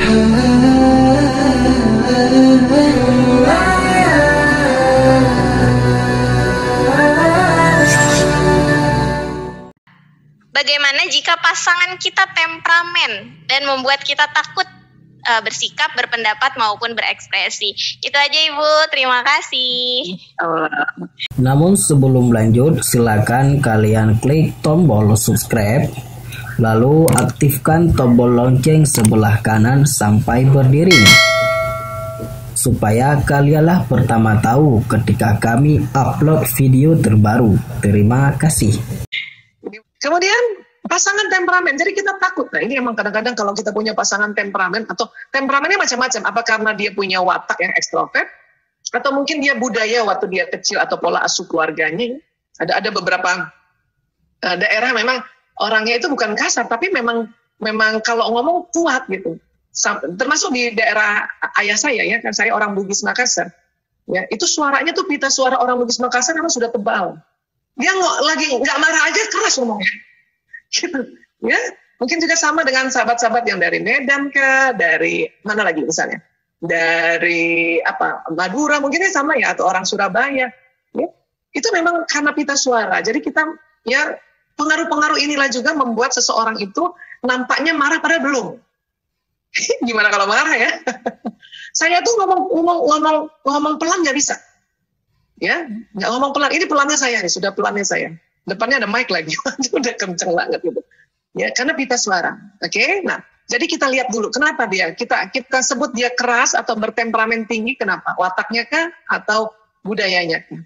Bagaimana jika pasangan kita temperamen dan membuat kita takut bersikap, berpendapat maupun berekspresi? Itu aja Ibu, terima kasih. Namun sebelum lanjut, silakan kalian klik tombol subscribe, lalu aktifkan tombol lonceng sebelah kanan sampai berdiri, supaya kalianlah pertama tahu ketika kami upload video terbaru. Terima kasih. Kemudian pasangan temperamen, jadi kita takut. Nah ini emang kadang-kadang kalau kita punya pasangan temperamen, atau temperamennya macam-macam, apa karena dia punya watak yang ekstrovert, atau mungkin dia budaya waktu dia kecil atau pola asuh keluarganya. Ada beberapa daerah memang orangnya itu bukan kasar, tapi memang kalau ngomong kuat gitu. Termasuk di daerah ayah saya ya, kan saya orang Bugis Makassar. Ya, itu suaranya tuh pita suara orang Bugis Makassar memang sudah tebal. Dia lagi nggak marah aja keras ngomongnya. Gitu, ya. Mungkin juga sama dengan sahabat-sahabat yang dari Medan ke, dari mana lagi misalnya, dari Madura mungkinnya sama ya, atau orang Surabaya. Ya. Itu memang karena pita suara. Jadi kita ya pengaruh-pengaruh inilah juga membuat seseorang itu nampaknya marah padahal belum. Gimana kalau marah ya? Saya tuh ngomong pelan nggak bisa. Ya, nggak ngomong pelan. Ini pelannya saya nih, sudah pelannya saya. Depannya ada mic lagi, udah kenceng banget gitu. Ya, karena pita suara. Oke, nah, jadi kita lihat dulu kenapa dia. Kita sebut dia keras atau bertemperamen tinggi. Kenapa? Wataknya kah atau budayanya kah?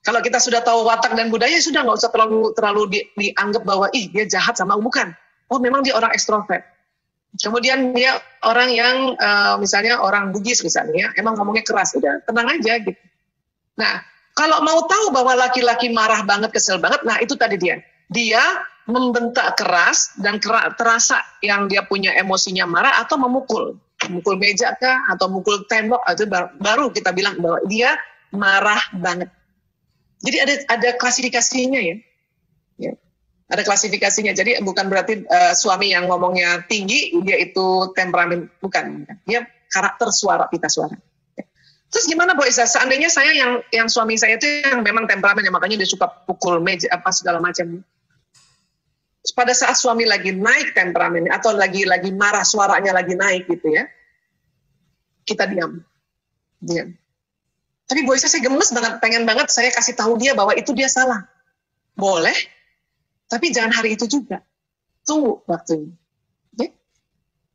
Kalau kita sudah tahu watak dan budaya, sudah nggak usah terlalu dianggap bahwa dia jahat sama bukan. Oh, memang dia orang ekstrovert. Kemudian dia orang yang misalnya orang Bugis misalnya, emang ngomongnya keras. Udah tenang aja gitu. Nah, kalau mau tahu bahwa laki-laki marah banget, kesel banget, nah itu tadi dia. Dia membentak keras dan terasa yang dia punya emosinya marah atau memukul meja kah atau mukul tembok, itu baru kita bilang bahwa dia marah banget. Jadi ada klasifikasinya ya. Ada klasifikasinya. Jadi bukan berarti suami yang ngomongnya tinggi dia itu temperamen, bukan. Dia karakter suara, pita suara. Terus gimana Bu Isa? Seandainya saya yang suami saya itu yang memang temperamen, ya makanya dia suka pukul meja apa segala macam. Pada saat suami lagi naik temperamennya atau lagi marah, suaranya lagi naik gitu ya, kita diam. Tapi Bu Isa saya gemes banget, pengen banget saya kasih tahu dia bahwa itu dia salah. Boleh, tapi jangan hari itu juga. Tunggu waktunya.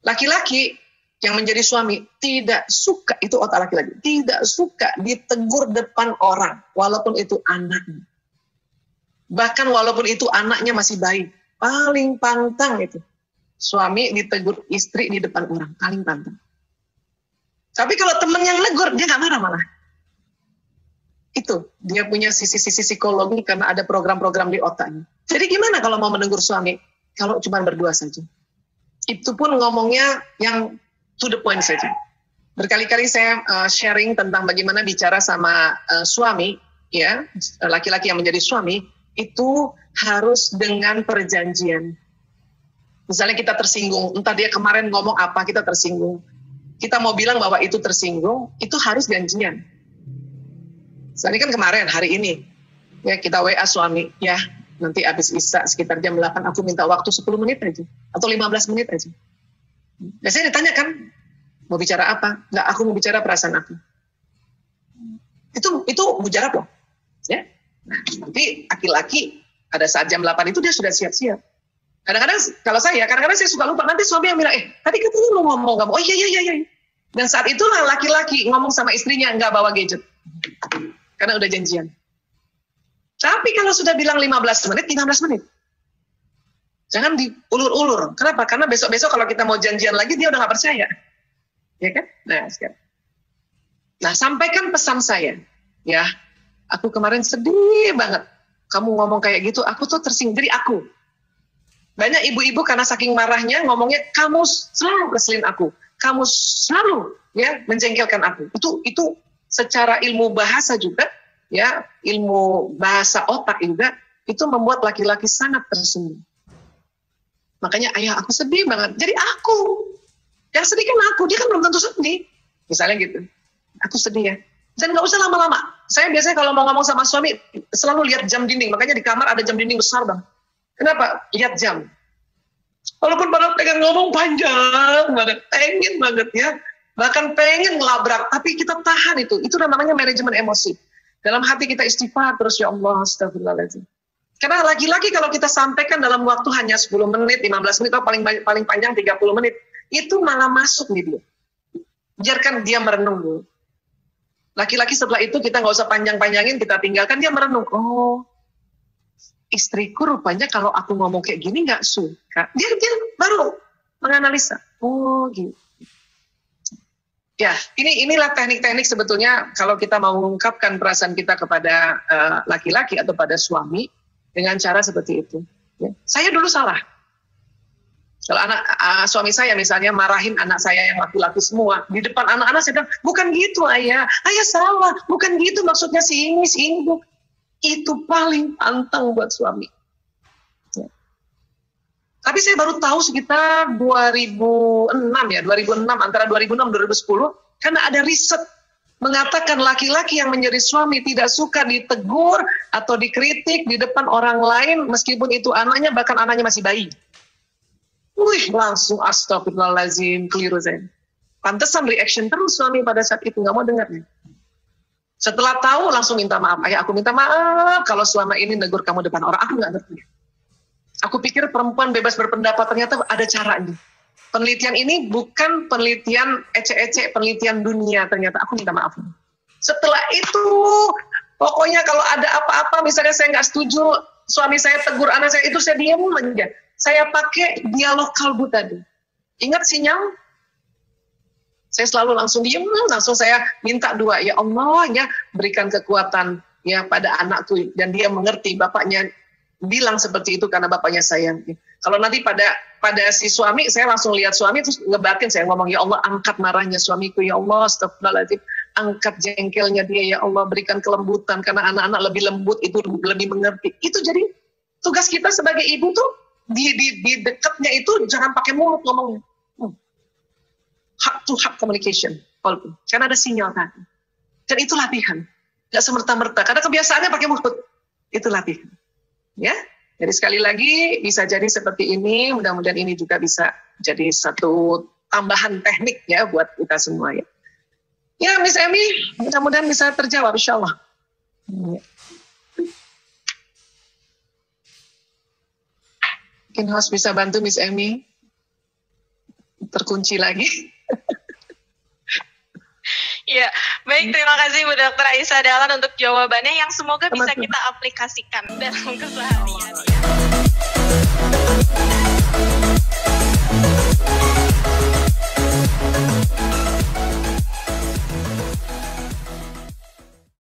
Laki-laki yang menjadi suami tidak suka, itu otak laki-laki, tidak suka ditegur depan orang, walaupun itu anaknya. Bahkan walaupun itu anaknya masih baik, paling pantang itu. Suami ditegur istri di depan orang, paling pantang. Tapi kalau temen yang negur, dia nggak marah malah. Itu, dia punya sisi-sisi psikologi karena ada program-program di otaknya. Jadi gimana kalau mau menegur suami? Kalau cuma berdua saja. Itu pun ngomongnya yang to the point saja. Berkali-kali saya sharing tentang bagaimana bicara sama suami, ya, laki-laki yang menjadi suami, itu harus dengan perjanjian. Misalnya kita tersinggung, entah dia kemarin ngomong apa, kita tersinggung. Kita mau bilang bahwa itu tersinggung, itu harus janjian. Misalnya kan kemarin, hari ini, ya kita WA suami, ya nanti habis Isya sekitar jam 8, aku minta waktu 10 menit aja, atau 15 menit aja. Biasanya ditanya kan, mau bicara apa? Nggak, aku mau bicara perasaan aku. Itu mujarab loh. Ya? Nah, nanti laki-laki pada saat jam 8 itu dia sudah siap-siap. Kadang-kadang kalau kadang-kadang saya suka lupa, nanti suami yang bilang, tadi katanya lu ngomong, kamu, oh iya. Dan saat itulah laki-laki ngomong sama istrinya, nggak bawa gadget. Karena udah janjian. Tapi kalau sudah bilang 15 menit, 15 menit. Jangan diulur-ulur. Kenapa? Karena besok-besok kalau kita mau janjian lagi, dia udah nggak percaya. Ya kan? Nah, sampaikan pesan saya. Ya, aku kemarin sedih banget. Kamu ngomong kayak gitu, aku tuh tersinggung. Jadi aku. Banyak ibu-ibu karena saking marahnya ngomongnya, kamu selalu ngeselin aku. Kamu selalu ya menjengkelkan aku. Itu secara ilmu bahasa juga, ya, ilmu bahasa otak juga, itu membuat laki-laki sangat tersinggung. Makanya ayah aku sedih banget. Jadi aku Yang sedih kan aku, dia kan belum tentu sedih. Misalnya gitu, aku sedih ya. Dan nggak usah lama-lama. Saya biasanya kalau mau ngomong sama suami, selalu lihat jam dinding. Makanya di kamar ada jam dinding besar bang. Kenapa? Lihat jam. Walaupun pada pengen ngomong panjang banget, pengen banget ya. Bahkan pengen ngelabrak, tapi kita tahan itu. Itu namanya manajemen emosi. Dalam hati kita istighfar terus, ya Allah, astagfirullahaladzim. Karena lagi-lagi kalau kita sampaikan dalam waktu hanya 10 menit, 15 menit, atau paling panjang 30 menit, itu malah masuk nih dia. Biarkan dia merenung dulu. Laki-laki setelah itu kita nggak usah panjang-panjangin, kita tinggalkan, dia merenung. Oh, istriku rupanya kalau aku ngomong kayak gini nggak suka. Dia baru menganalisa. Oh, gitu. Ya, inilah teknik-teknik sebetulnya kalau kita mau mengungkapkan perasaan kita kepada laki-laki atau pada suami dengan cara seperti itu. Ya. Saya dulu salah. Kalau suami saya misalnya marahin anak saya yang laki-laki semua di depan anak-anak, saya bilang, bukan gitu ayah salah, bukan gitu maksudnya si ini itu paling pantang buat suami. Ya. Tapi saya baru tahu sekitar 2006 antara 2006 dan 2010 karena ada riset mengatakan laki-laki yang menjadi suami tidak suka ditegur atau dikritik di depan orang lain meskipun itu anaknya, bahkan anaknya masih bayi. Wih, langsung astagfirullahaladzim, keliru saya. Pantesan reaction terus suami pada saat itu, nggak mau dengar. Setelah tahu langsung minta maaf. Ayah, aku minta maaf kalau selama ini negur kamu depan orang, aku nggak ngerti. Aku pikir perempuan bebas berpendapat, ternyata ada caranya. Penelitian ini bukan penelitian ecek-ecek, penelitian dunia, ternyata aku minta maaf. Setelah itu, pokoknya kalau ada apa-apa, misalnya saya nggak setuju, suami saya tegur anak saya, itu saya diam aja. Saya pakai dialog kalbu tadi. Ingat sinyal? Saya selalu langsung diam, langsung saya minta doa. Ya Allah, ya berikan kekuatan ya pada anakku. Dan dia mengerti, bapaknya bilang seperti itu karena bapaknya sayang. Kalau nanti pada si suami, saya langsung lihat suami, terus ngebatin, saya ngomong, ya Allah, angkat marahnya suamiku, ya Allah, astagfirullahaladzim. Angkat jengkelnya dia, ya Allah, berikan kelembutan. Karena anak-anak lebih lembut, itu lebih mengerti. Itu jadi tugas kita sebagai ibu tuh, di dekatnya itu jangan pakai mulut ngomongnya. Heart to heart communication, karena ada sinyal tadi. Dan itu latihan, nggak semerta-merta. Karena kebiasaannya pakai mulut, itu latihan. Ya, jadi sekali lagi bisa jadi seperti ini. Mudah-mudahan ini juga bisa jadi satu tambahan teknik ya buat kita semua ya. Ya, Miss Emi, mudah-mudahan bisa terjawab, Insya Allah. Ya. Mungkin host bisa bantu Miss Emi. Terkunci lagi. Ya, baik, terima kasih Bu Dr. Aisyah Dahlan untuk jawabannya yang semoga bisa kita aplikasikan dalam keseharian.